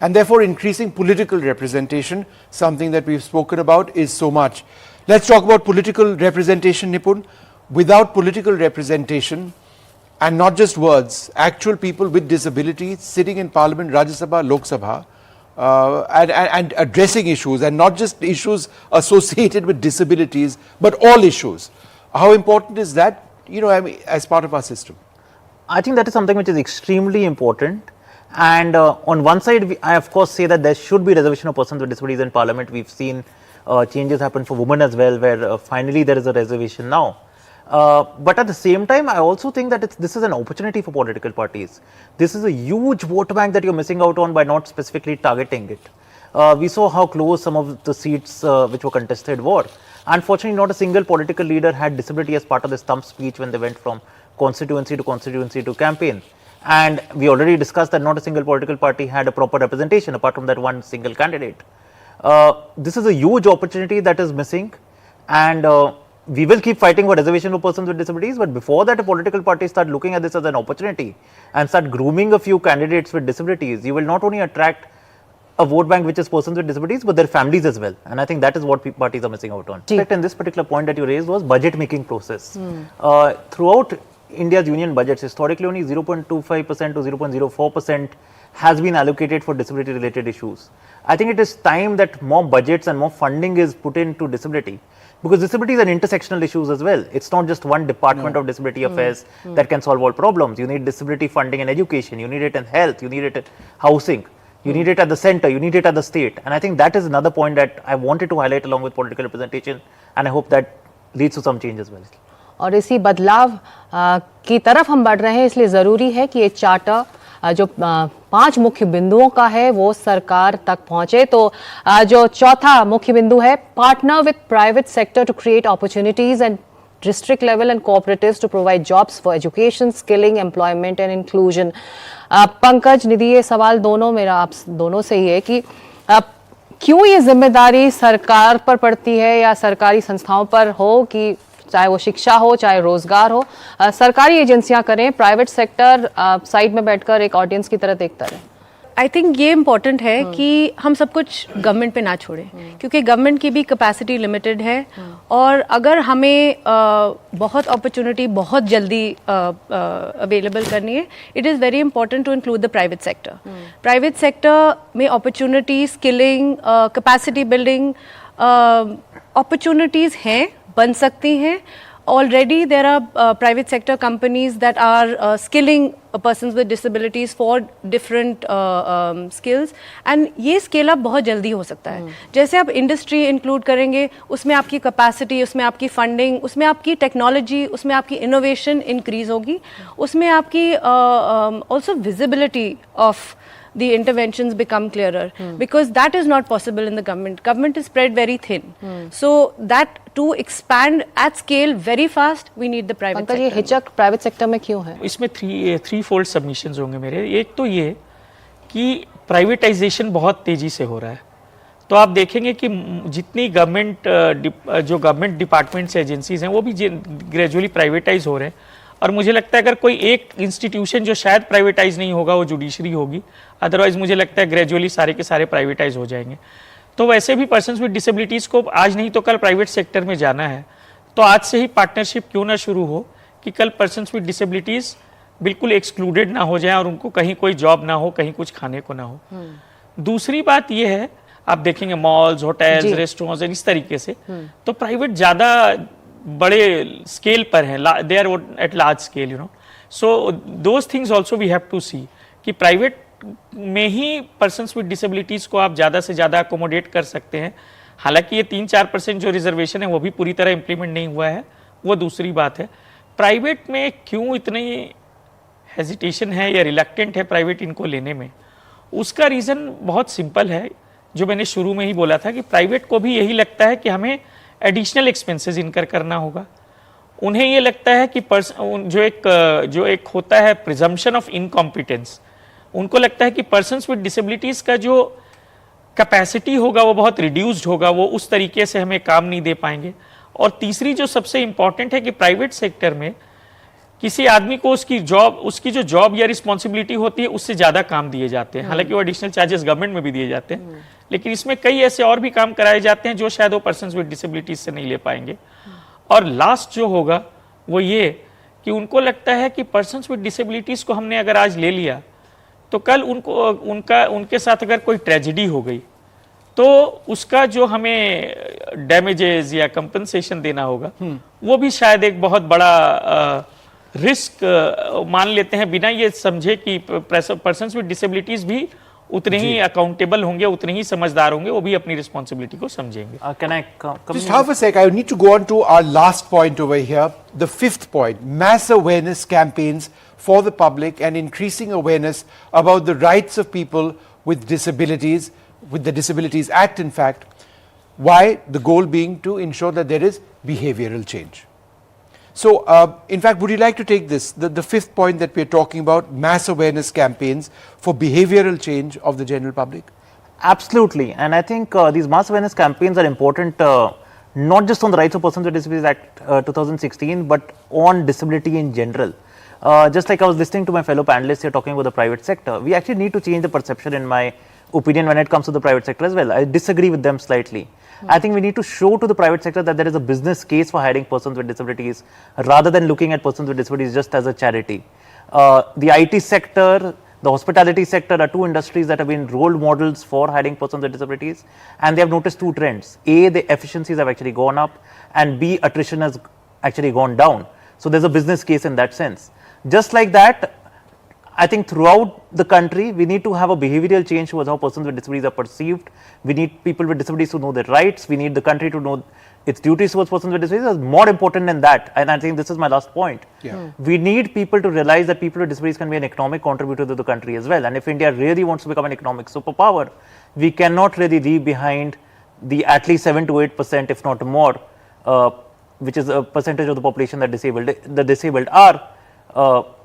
and therefore increasing political representation, something that we've spoken about, is so much. Let's talk about political representation, Nipun. Without political representation, and not just words, actual people with disabilities sitting in Parliament, Rajya Sabha, Lok Sabha, and addressing issues, and not just issues associated with disabilities, but all issues. How important is that, I mean, as part of our system? I think that is something which is extremely important. And on one side, I of course say that there should be reservation of persons with disabilities in Parliament. We've seen changes happen for women as well, where finally there is a reservation now. But at the same time, I also think that this is an opportunity for political parties. This is a huge vote bank that you're missing out on by not specifically targeting it. We saw how close some of the seats which were contested were. Unfortunately, not a single political leader had disability as part of the stump speech when they went from constituency to constituency to campaign. And we already discussed that not a single political party had a proper representation apart from that one single candidate. This is a huge opportunity that is missing, and we will keep fighting for reservation for persons with disabilities, but before that, a political party start looking at this as an opportunity and start grooming a few candidates with disabilities. You will not only attract a vote bank which is persons with disabilities, but their families as well. And I think that is what parties are missing out on. And this particular point that you raised was budget making process. Throughout India's union budgets, historically only 0.25% to 0.04% has been allocated for disability related issues. I think it is time that more budgets and more funding is put into disability. Because disability is an intersectional issue as well. It's not just one department of disability affairs that can solve all problems. You need disability funding in education, you need it in health, you need it in housing, you need it at the center, you need it at the state. And I think that is another point that I wanted to highlight along with political representation, and I hope that leads to some change as well. और इसी बदलाव की तरफ हम बढ़ रहे हैं, इसलिए ज़रूरी है कि ये चार्टर जो 5 मुख्य बिंदुओं का है वो सरकार तक पहुंचे. तो जो चौथा मुख्य बिंदु है, partner with private sector to create opportunities and district level and cooperatives to provide jobs for education, skilling, employment and inclusion. Pankaj, Nidhi, ये सवाल दोनों मेरा आप दोनों से ही है कि क्यों ये जिम्मेदारी सरकार पर पड़ती है या सरकारी संस्थाओं पर हो, कि चाहे वो शिक्षा हो, चाहे रोजगार हो, सरकारी एजेंसियां करें, प्राइवेट सेक्टर साइड में बैठकर एक ऑडियंस की तरह देखता रहे. आई थिंक ये इम्पॉर्टेंट है कि हम सब कुछ गवर्नमेंट पे ना छोड़ें, क्योंकि गवर्नमेंट की भी कैपेसिटी लिमिटेड है. और अगर हमें बहुत अपॉर्चुनिटी बहुत जल्दी अवेलेबल करनी है, it is very important to include the private sector. Private sector में opportunity, skilling, capacity building opportunities हैं, बन सकती हैं. Already there are private sector companies that are skilling persons with disabilities for different skills, and ये scale up बहुत जल्दी हो सकता है. जैसे आप industry include करेंगे, उसमें आपकी capacity, उसमें आपकी funding, उसमें आपकी technology, उसमें आपकी innovation increase होगी, उसमें आपकी also visibility of the interventions become clearer, because that is not possible in the government. Government is spread very thin. So that to expand at scale very fast, we need the private sector. ये हिचक private sector में क्यों है? इसमें three fold submissions होंगे मेरे. एक तो ये कि प्राइवेटाइजेशन बहुत तेजी से हो रहा है. तो आप देखेंगे कि जितनी गवर्नमेंट डिपार्टमेंट्स, एजेंसीज हैं, वो भी ग्रेजुअली प्राइवेटाइज हो रहे हैं. और मुझे लगता है अगर कोई एक इंस्टीट्यूशन जो शायद प्राइवेटाइज नहीं होगा वो जुडिशरी होगी, अदरवाइज मुझे लगता है ग्रेजुअली सारे के सारे प्राइवेटाइज हो जाएंगे। तो वैसे भी पर्सन्स विद डिसेबिलिटीज़ को आज नहीं तो कल प्राइवेट सेक्टर में जाना है, तो आज से ही पार्टनरशिप क्यों ना शुरू हो कि कल पर्सन्स विद डिसेबिलिटीज़ बिल्कुल एक्सक्लूडेड ना हो जाए और उनको कहीं कोई जॉब ना हो, कहीं कुछ खाने को ना हो। दूसरी बात यह है, आप देखेंगे मॉल्स, होटल्स, रेस्टोरेंट्स इस तरीके से, तो प्राइवेट ज़्यादा बड़े स्केल पर हैं, they are at large scale, you know. So those things also we have to see कि प्राइवेट में ही पर्सन्स विद डिसेबिलिटीज़ को आप ज़्यादा से ज़्यादा अकोमोडेट कर सकते हैं। हालांकि ये 3-4% जो रिजर्वेशन है वो भी पूरी तरह इंप्लीमेंट नहीं हुआ है, वो दूसरी बात है। प्राइवेट में क्यों इतनी हेजिटेशन है या रिलक्टेंट है प्राइवेट इनको लेने में, उसका रीज़न बहुत सिंपल है, जो मैंने शुरू में ही बोला था कि प्राइवेट को भी यही लगता है कि हमें एडिशनल एक्सपेंसेस इनकर करना होगा। उन्हें ये लगता है कि जो एक होता है प्रिजम्पशन ऑफ इनकॉम्पिटेंस, उनको लगता है कि पर्सन्स विद डिसेबिलिटीज़ का जो कैपेसिटी होगा वो बहुत रिड्यूस्ड होगा, वो उस तरीके से हमें काम नहीं दे पाएंगे। और तीसरी जो सबसे इंपॉर्टेंट है कि प्राइवेट सेक्टर में किसी आदमी को उसकी जो जॉब या रिस्पॉन्सिबिलिटी होती है उससे ज़्यादा काम दिए जाते हैं। हालांकि वो एडिशनल चार्जेस गवर्नमेंट में भी दिए जाते हैं, लेकिन इसमें कई ऐसे और भी काम कराए जाते हैं जो शायद वो पर्सन्स विद डिसेबिलिटीज से नहीं ले पाएंगे। और लास्ट जो होगा वो ये कि उनको लगता है कि पर्सन्स विद डिसेबिलिटीज़ को हमने अगर आज ले लिया तो कल उनके साथ अगर कोई ट्रेजेडी हो गई तो उसका जो हमें डैमेजेस या कंपनसेशन देना होगा वो भी शायद एक बहुत बड़ा रिस्क मान लेते हैं, बिना ये समझे कि पर्सन्स विद डिसेबिलिटीज भी उतने ही अकाउंटेबल होंगे, उतने ही समझदार होंगे, वो भी अपनी रिस्पॉन्सिबिलिटी को समझेंगे। Can I come? Just half a sec, I need to go on to our last point over here, the fifth point, mass awareness campaigns for the public and increasing awareness about the rights of people with disabilities, with the Disabilities Act in fact, why the goal being to ensure that there is behavioral change. So, in fact, would you like to take this, the fifth point that we are talking about, mass awareness campaigns for behavioral change of the general public? Absolutely, and I think these mass awareness campaigns are important not just on the Rights of Persons with Disabilities Act 2016, but on disability in general. Just like I was listening to my fellow panelists here talking about the private sector, we actually need to change the perception, in my opinion, when it comes to the private sector as well. I disagree with them slightly. I think we need to show to the private sector that there is a business case for hiring persons with disabilities rather than looking at persons with disabilities just as a charity. The IT sector, the hospitality sector are two industries that have been role models for hiring persons with disabilities, and they have noticed two trends. A, the efficiencies have actually gone up, and B, attrition has actually gone down. So there's a business case in that sense. Just like that, I think throughout the country, we need to have a behavioral change towards how persons with disabilities are perceived. We need people with disabilities to know their rights. We need the country to know its duties towards persons with disabilities. Is more important than that, and I think this is my last point. We need people to realize that people with disabilities can be an economic contributor to the country as well. And if India really wants to become an economic superpower, we cannot really leave behind the at least 7 to 8%, if not more, which is a percentage of the population that the disabled are.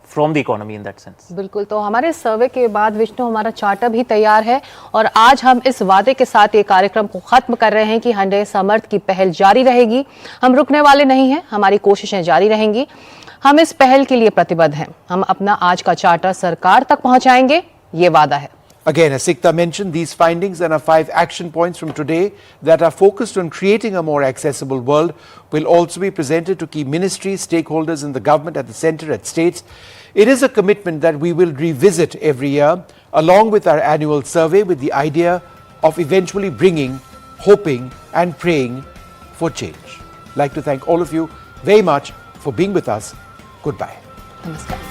From the economy in that sense. बिल्कुल, तो हमारे सर्वे के बाद विष्णु हमारा charter भी तैयार है और आज हम इस वादे के साथ ये कार्यक्रम को खत्म कर रहे हैं कि हंडे समर्थ की पहल जारी रहेगी। हम रुकने वाले नहीं हैं, हमारी कोशिशें जारी रहेंगी। हम इस पहल के लिए प्रतिबद्ध हैं। हम अपना आज का चार्टर सरकार तक पहुंचाएंगे, ये वादा है। Again, as Sikta mentioned, these findings and our 5 action points from today that are focused on creating a more accessible world will also be presented to key ministries, stakeholders in the government, at the centre, at states. It is a commitment that we will revisit every year along with our annual survey, with the idea of eventually bringing, hoping and praying for change. I'd like to thank all of you very much for being with us. Goodbye. नमस्कार।